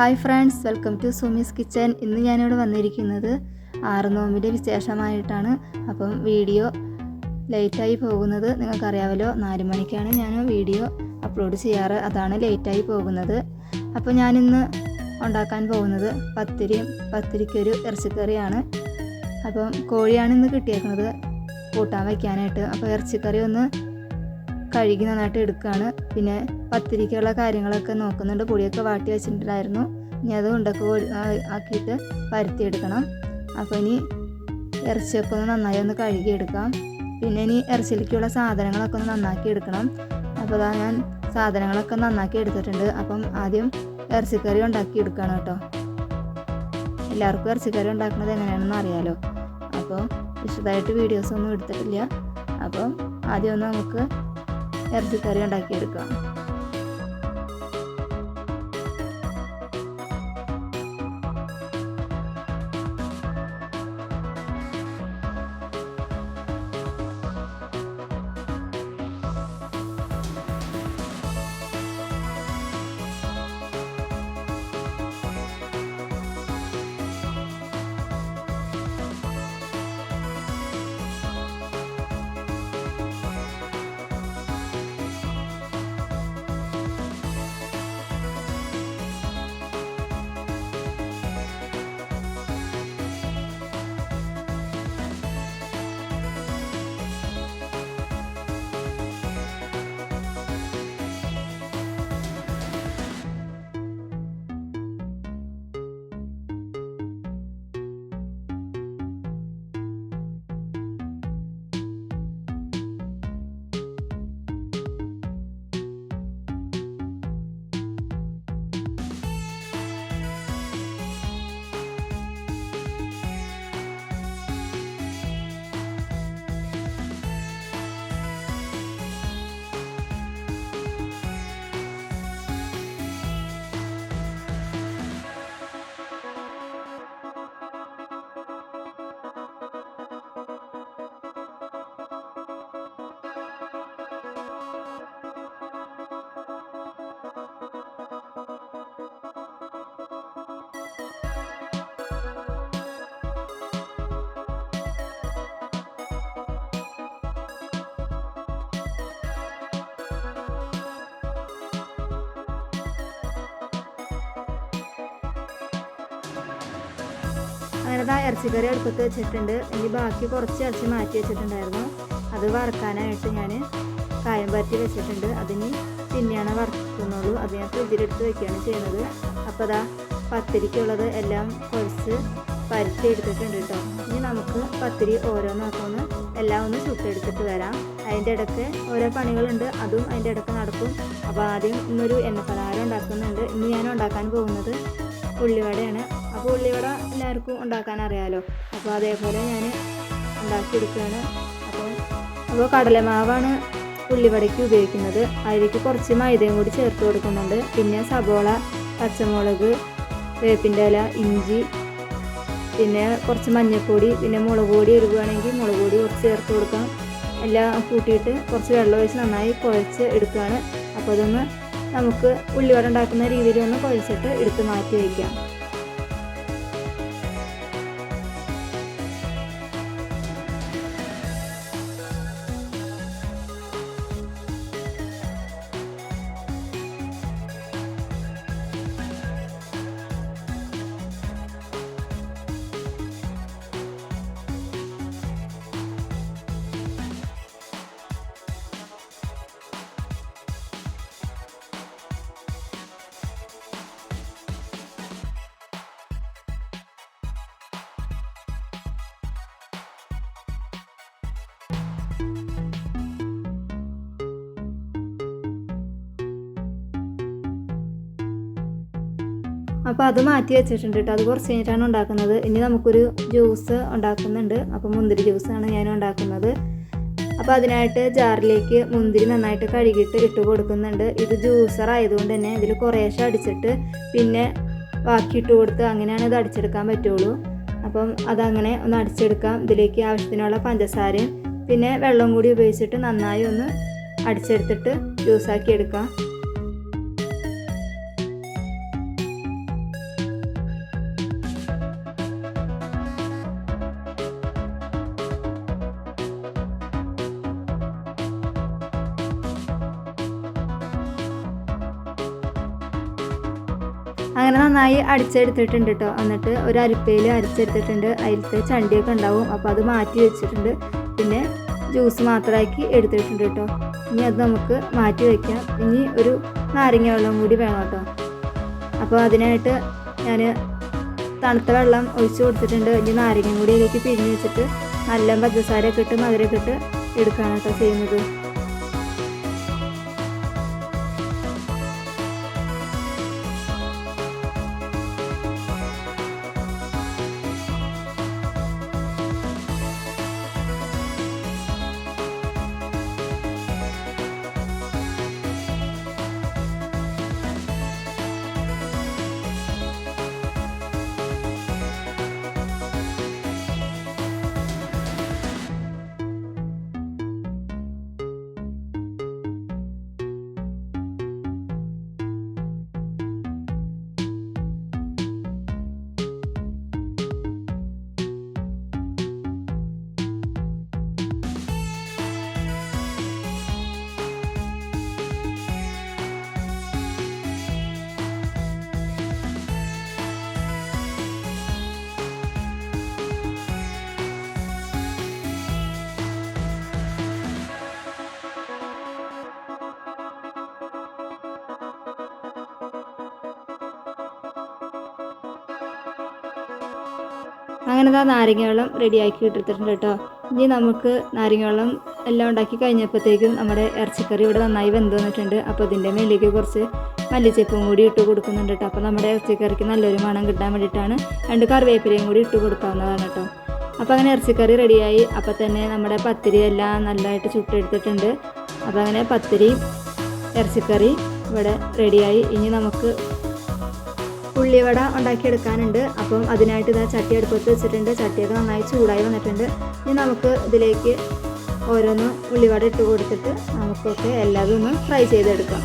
Hi friends, welcome to Sumi's kitchen. ഇന്ന് ഞാനിവിടെ വന്നിരിക്കുന്നത് ആറുനോമ്പിൻ്റെ വിശേഷമായിട്ടാണ്. അപ്പം വീഡിയോ ലേറ്റായി പോകുന്നത് നിങ്ങൾക്കറിയാമല്ലോ. 4 മണിക്കാണ് ഞാൻ വീഡിയോ അപ്ലോഡ് ചെയ്യാറ്, അതാണ് ലേറ്റായി പോകുന്നത്. അപ്പോൾ ഞാനിന്ന് ഉണ്ടാക്കാൻ പോകുന്നത് പത്തിരിക്കൊരു ഇറച്ചിക്കറിയാണ്. അപ്പം കോഴിയാണ് ഇന്ന് കിട്ടിയേക്കുന്നത് കൂട്ടാൻ വയ്ക്കാനായിട്ട്. അപ്പോൾ ഇറച്ചിക്കറി ഒന്ന് കഴുകി നന്നായിട്ട് എടുക്കുകയാണ്. പിന്നെ പത്തിരിക്കുള്ള കാര്യങ്ങളൊക്കെ നോക്കുന്നുണ്ട്. പൊടിയൊക്കെ വാട്ടി വെച്ചിട്ടുണ്ടായിരുന്നു. ഇനി അത് ഉണ്ടൊക്കെ ആക്കിയിട്ട് പരത്തിയെടുക്കണം. അപ്പോൾ ഇനി ഇറച്ചിയൊക്കെ ഒന്ന് നന്നായി ഒന്ന് കഴുകിയെടുക്കാം. പിന്നെ ഇനി ഇറച്ചിയിലേക്കുള്ള സാധനങ്ങളൊക്കെ ഒന്ന് നന്നാക്കി എടുക്കണം. അപ്പോൾ അതാ ഞാൻ സാധനങ്ങളൊക്കെ നന്നാക്കി എടുത്തിട്ടുണ്ട്. അപ്പം ആദ്യം ഇറച്ചിക്കറി ഉണ്ടാക്കി എടുക്കണം കേട്ടോ. എല്ലാവർക്കും ഇറച്ചിക്കറി ഉണ്ടാക്കുന്നത് എങ്ങനെയാണെന്ന് അറിയാമല്ലോ. അപ്പോൾ വിശദമായിട്ട് വീഡിയോസൊന്നും എടുത്തിട്ടില്ല. അപ്പം ആദ്യം ഒന്ന് നമുക്ക് ഇറച്ചിക്കറി ഉണ്ടാക്കിയെടുക്കാം. അങ്ങനെ ഇറച്ചിക്കറി അടുപ്പത്ത് വെച്ചിട്ടുണ്ട്. ഇനി ബാക്കി കുറച്ച് ഇറച്ചി മാറ്റി വെച്ചിട്ടുണ്ടായിരുന്നു. അത് വറുക്കാനായിട്ട് ഞാൻ കായം പരത്തി വെച്ചിട്ടുണ്ട്. അതിന് പിന്നെയാണ് വറുക്കുന്നുള്ളൂ. അത് ഞാൻ ഫ്രിഡ്ജിലെടുത്ത് വെക്കുകയാണ് ചെയ്യുന്നത്. അപ്പോൾ അതാ പത്തിരിക്കുള്ളത് എല്ലാം കുറച്ച് പരത്തി എടുത്തിട്ടുണ്ട് കേട്ടോ. ഇനി നമുക്ക് പത്തിരി ഓരോന്നൊക്കെ എല്ലാം ഒന്ന് ചുട്ടെടുത്തിട്ട് വരാം. അതിൻ്റെ ഇടയ്ക്ക് ഓരോ പണികളുണ്ട്, അതും അതിൻ്റെ ഇടയ്ക്ക് നടക്കും. അപ്പോൾ ആദ്യം ഇന്നൊരു എണ്ണപ്പലഹാരം ഉണ്ടാക്കുന്നുണ്ട്. ഇന്ന് ഞാൻ ഉണ്ടാക്കാൻ പോകുന്നത് ഉള്ളിവടയാണ്. അപ്പോൾ ഉള്ളിവട എല്ലാവർക്കും ഉണ്ടാക്കാൻ അറിയാമല്ലോ. അപ്പോൾ അതേപോലെ ഞാൻ ഉണ്ടാക്കിയെടുക്കുകയാണ്. അപ്പോൾ കടലമാവാണ് ഉള്ളിവടയ്ക്ക് ഉപയോഗിക്കുന്നത്. അതിലേക്ക് കുറച്ച് മൈദയും കൂടി ചേർത്ത് കൊടുക്കുന്നുണ്ട്. പിന്നെ സബോള, പച്ചമുളക്, വേപ്പിൻ്റെ ഇല, ഇഞ്ചി, പിന്നെ കുറച്ച് മഞ്ഞൾപ്പൊടി, പിന്നെ മുളക് പൊടി എരിവുകയാണെങ്കിൽ മുളക് പൊടി കുറച്ച് ചേർത്ത് കൊടുക്കാം. എല്ലാം കൂട്ടിയിട്ട് കുറച്ച് വെള്ളം ഒഴിച്ച് നന്നായി കുഴച്ച് എടുക്കുകയാണ്. അപ്പോൾ അതൊന്ന് നമുക്ക് ഉള്ളിവട ഉണ്ടാക്കുന്ന രീതിയിൽ ഒന്ന് കുഴച്ചിട്ട് എടുത്ത് മാറ്റി വയ്ക്കാം. അപ്പോൾ അത് മാറ്റി വെച്ചിട്ടുണ്ട് കേട്ടോ. അത് കുറച്ച് കഴിഞ്ഞിട്ടാണ് ഉണ്ടാക്കുന്നത്. ഇനി നമുക്കൊരു ജ്യൂസ് ഉണ്ടാക്കുന്നുണ്ട്. അപ്പോൾ മുന്തിരി ജ്യൂസാണ് ഞാൻ ഉണ്ടാക്കുന്നത്. അപ്പോൾ അതിനായിട്ട് ജാറിലേക്ക് മുന്തിരി നന്നായിട്ട് കഴുകിയിട്ട് ഇട്ട് കൊടുക്കുന്നുണ്ട്. ഇത് ജ്യൂസർ ആയതുകൊണ്ട് തന്നെ ഇതിൽ കുറേശ്ശെ അടിച്ചിട്ട് പിന്നെ ബാക്കി ഇട്ട് കൊടുത്ത് അങ്ങനെയാണ് ഇത് അടിച്ചെടുക്കാൻ പറ്റുള്ളൂ. അപ്പം അതങ്ങനെ ഒന്ന് അടിച്ചെടുക്കാം. ഇതിലേക്ക് ആവശ്യത്തിനുള്ള പഞ്ചസാരയും പിന്നെ വെള്ളം കൂടി ഉപയോഗിച്ചിട്ട് നന്നായി ഒന്ന് അടിച്ചെടുത്തിട്ട് ജ്യൂസാക്കി എടുക്കാം. അങ്ങനെ നന്നായി അടിച്ചെടുത്തിട്ടുണ്ട് കേട്ടോ. എന്നിട്ട് ഒരു അരിപ്പയിൽ അരിച്ചെടുത്തിട്ടുണ്ട്. അതിലത്തെ ചണ്ടിയൊക്കെ ഉണ്ടാവും, അപ്പോൾ അത് മാറ്റി വെച്ചിട്ടുണ്ട്. പിന്നെ ജ്യൂസ് മാത്രമാക്കി എടുത്തിട്ടുണ്ട് കേട്ടോ. ഇനി അത് നമുക്ക് മാറ്റി വയ്ക്കാം. ഇനി ഒരു നാരങ്ങ വെള്ളം കൂടി വേണം കേട്ടോ. അപ്പോൾ അതിനായിട്ട് ഞാൻ തണുത്ത വെള്ളം ഒഴിച്ച് കൊടുത്തിട്ടുണ്ട്. ഇനി നാരങ്ങ കൂടി ഇതിലേക്ക് പിഴിഞ്ഞ് വെച്ചിട്ട് നല്ല പഞ്ചസാരയൊക്കെ ഇട്ട് മധുരമൊക്കെ ഇട്ട് എടുക്കുകയാണ് കേട്ടോ ചെയ്യുന്നത്. അങ്ങനെ നാരങ്ങ വെള്ളം റെഡിയാക്കി ഇട്ടിട്ടുണ്ട് കേട്ടോ. ഇനി നമുക്ക് നാരങ്ങ വെള്ളം എല്ലാം ഉണ്ടാക്കി കഴിഞ്ഞപ്പോഴത്തേക്കും നമ്മുടെ ഇറച്ചിക്കറി ഇവിടെ നന്നായി വെന്ത് വന്നിട്ടുണ്ട്. അപ്പോൾ ഇതിൻ്റെ മേലേക്ക് കുറച്ച് മല്ലിച്ചപ്പും കൂടി ഇട്ട് കൊടുക്കുന്നുണ്ട് കേട്ടോ. അപ്പോൾ നമ്മുടെ ഇറച്ചിക്കറിക്ക് നല്ലൊരു മണം കിട്ടാൻ വേണ്ടിയിട്ടാണ് 2 കറിവേപ്പിലയും കൂടി ഇട്ട് കൊടുക്കാവുന്നതാണ് കേട്ടോ. അപ്പോൾ അങ്ങനെ ഇറച്ചിക്കറി റെഡിയായി. അപ്പോൾ തന്നെ നമ്മുടെ പത്തിരി എല്ലാം നല്ലതായിട്ട് ചുട്ടെടുത്തിട്ടുണ്ട്. അപ്പോൾ അങ്ങനെ പത്തിരി ഇറച്ചിക്കറി ഇവിടെ റെഡിയായി. ഇനി നമുക്ക് ഉള്ളിവട ഉണ്ടാക്കിയെടുക്കാനുണ്ട്. അപ്പം അതിനായിട്ട് ഇതാ ചട്ടി അടുപ്പത്ത് വെച്ചിട്ടുണ്ട്. ചട്ടിയൊക്കെ നന്നായി ചൂടായി വന്നിട്ടുണ്ട്. ഇനി നമുക്ക് ഇതിലേക്ക് ഓരോന്ന് ഉള്ളിവട ഇട്ട് കൊടുത്തിട്ട് നമുക്കൊക്കെ എല്ലാതും ഒന്ന് ഫ്രൈ ചെയ്തെടുക്കാം.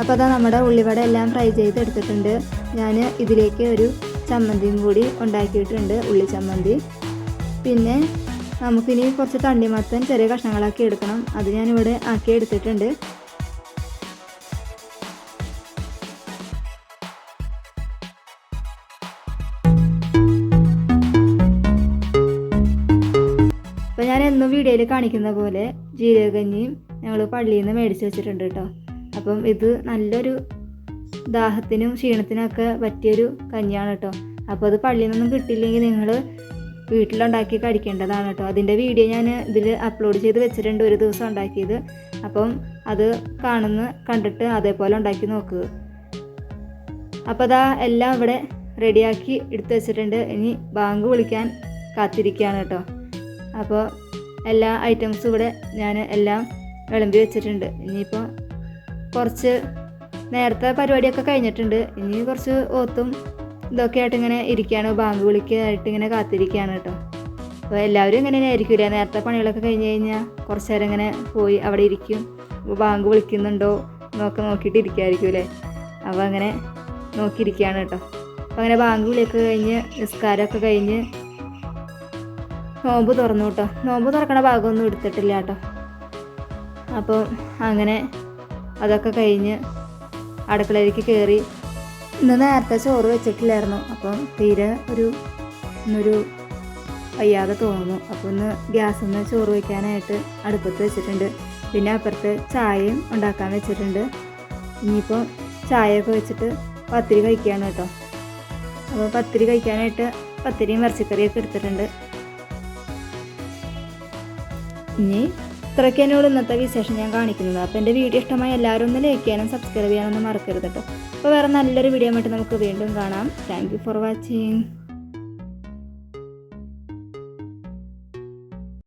അപ്പോൾ അതാ നമ്മുടെ ഉള്ളിവട എല്ലാം ഫ്രൈ ചെയ്തെടുത്തിട്ടുണ്ട്. ഞാൻ ഇതിലേക്ക് ഒരു ചമ്മന്തിയും കൂടി ഉണ്ടാക്കിയിട്ടുണ്ട്, ഉള്ളി ചമ്മന്തി. പിന്നെ നമുക്കിനി കുറച്ച് തണ്ണിമത്തൻ ചെറിയ കഷ്ണങ്ങളാക്കി എടുക്കണം. അത് ഞാനിവിടെ ആക്കി എടുത്തിട്ടുണ്ട്. അപ്പോൾ ഞാൻ എന്നും വീഡിയോയിൽ കാണിക്കുന്ന പോലെ ജീരകക്കഞ്ഞിയും ഞങ്ങൾ പള്ളിയിൽ നിന്ന് മേടിച്ച് വെച്ചിട്ടുണ്ട് കേട്ടോ. അപ്പം ഇത് നല്ലൊരു ദാഹത്തിനും ക്ഷീണത്തിനൊക്കെ പറ്റിയൊരു കഞ്ഞിയാണ് കേട്ടോ. അപ്പോൾ അത് പള്ളിയിൽ നിന്നൊന്നും കിട്ടിയില്ലെങ്കിൽ നിങ്ങൾ വീട്ടിലുണ്ടാക്കി കഴിക്കേണ്ടതാണ് കേട്ടോ. അതിൻ്റെ വീഡിയോ ഞാൻ ഇതിൽ അപ്ലോഡ് ചെയ്ത് വെച്ചിട്ടുണ്ട്, ഒരു ദിവസം ഉണ്ടാക്കിയത്. അപ്പം അത് കണ്ടിട്ട് അതേപോലെ ഉണ്ടാക്കി നോക്കുക. അപ്പോൾ അതാ എല്ലാം ഇവിടെ റെഡിയാക്കി എടുത്ത് വെച്ചിട്ടുണ്ട്. ഇനി ബാങ്ക് വിളിക്കാൻ കാത്തിരിക്കുകയാണ് കേട്ടോ. അപ്പോൾ എല്ലാ ഐറ്റംസും ഇവിടെ ഞാൻ എല്ലാം വിളമ്പി വെച്ചിട്ടുണ്ട്. ഇനിയിപ്പോൾ കുറച്ച് നേരത്തെ പരിപാടിയൊക്കെ കഴിഞ്ഞിട്ടുണ്ട്. ഇനി കുറച്ച് ഓത്തും ഇതൊക്കെ ആയിട്ട് ഇങ്ങനെ ഇരിക്കുകയാണ്, ബാങ്ക് വിളിക്കാനായിട്ട് ഇങ്ങനെ കാത്തിരിക്കുകയാണ് കേട്ടോ. അപ്പോൾ എല്ലാവരും ഇങ്ങനെ ആയിരിക്കില്ല, നേരത്തെ പണികളൊക്കെ കഴിഞ്ഞ് കഴിഞ്ഞാൽ കുറച്ച് നേരം ഇങ്ങനെ പോയി അവിടെ ഇരിക്കും. ബാങ്ക് വിളിക്കുന്നുണ്ടോ നോക്കിയിട്ട് ഇരിക്കുമായിരിക്കും അല്ലേ. അപ്പോൾ അങ്ങനെ നോക്കിയിരിക്കുകയാണ് കേട്ടോ. അപ്പോൾ അങ്ങനെ ബാങ്ക് വിളിയൊക്കെ കഴിഞ്ഞ് നിസ്കാരമൊക്കെ കഴിഞ്ഞ് നോമ്പ് തുറന്നു കേട്ടോ. നോമ്പ് തുറക്കണ ഭാഗമൊന്നും എടുത്തിട്ടില്ല കേട്ടോ. അപ്പോൾ അങ്ങനെ അതൊക്കെ കഴിഞ്ഞ് അടുക്കളയിലേക്ക് കയറി. ഇന്ന് നേരത്തെ ചോറ് വെച്ചിട്ടില്ലായിരുന്നു. അപ്പം തീരെ ഇന്നൊരു വയ്യാതെ തോന്നുന്നു. അപ്പോൾ ഇന്ന് ഗ്യാസിൽ നിന്ന് ചോറ് വയ്ക്കാനായിട്ട് അടുപ്പത്ത് വെച്ചിട്ടുണ്ട്. പിന്നെ അപ്പുറത്ത് ചായയും ഉണ്ടാക്കാൻ വെച്ചിട്ടുണ്ട്. ഇനിയിപ്പോൾ ചായയൊക്കെ വെച്ചിട്ട് പത്തിരി കഴിക്കുകയാണ് കേട്ടോ. അപ്പോൾ പത്തിരി കഴിക്കാനായിട്ട് പത്തിരിയും ഇറച്ചിക്കറിയൊക്കെ എടുത്തിട്ടുണ്ട്. ഇനി ഇത്രയ്ക്ക് എന്നോട് ഇന്നത്തെ വിശേഷം ഞാൻ കാണിക്കുന്നത്. അപ്പോൾ എൻ്റെ വീഡിയോ ഇഷ്ടമായി എല്ലാവരും ഒന്ന് ലൈക്ക് ചെയ്യാനും സബ്സ്ക്രൈബ് ചെയ്യാനൊന്നും മറക്കരുത് കേട്ടോ. അപ്പോൾ വേറെ നല്ലൊരു വീഡിയോ ആയിട്ട് നമുക്ക് വീണ്ടും കാണാം. Thank you for watching.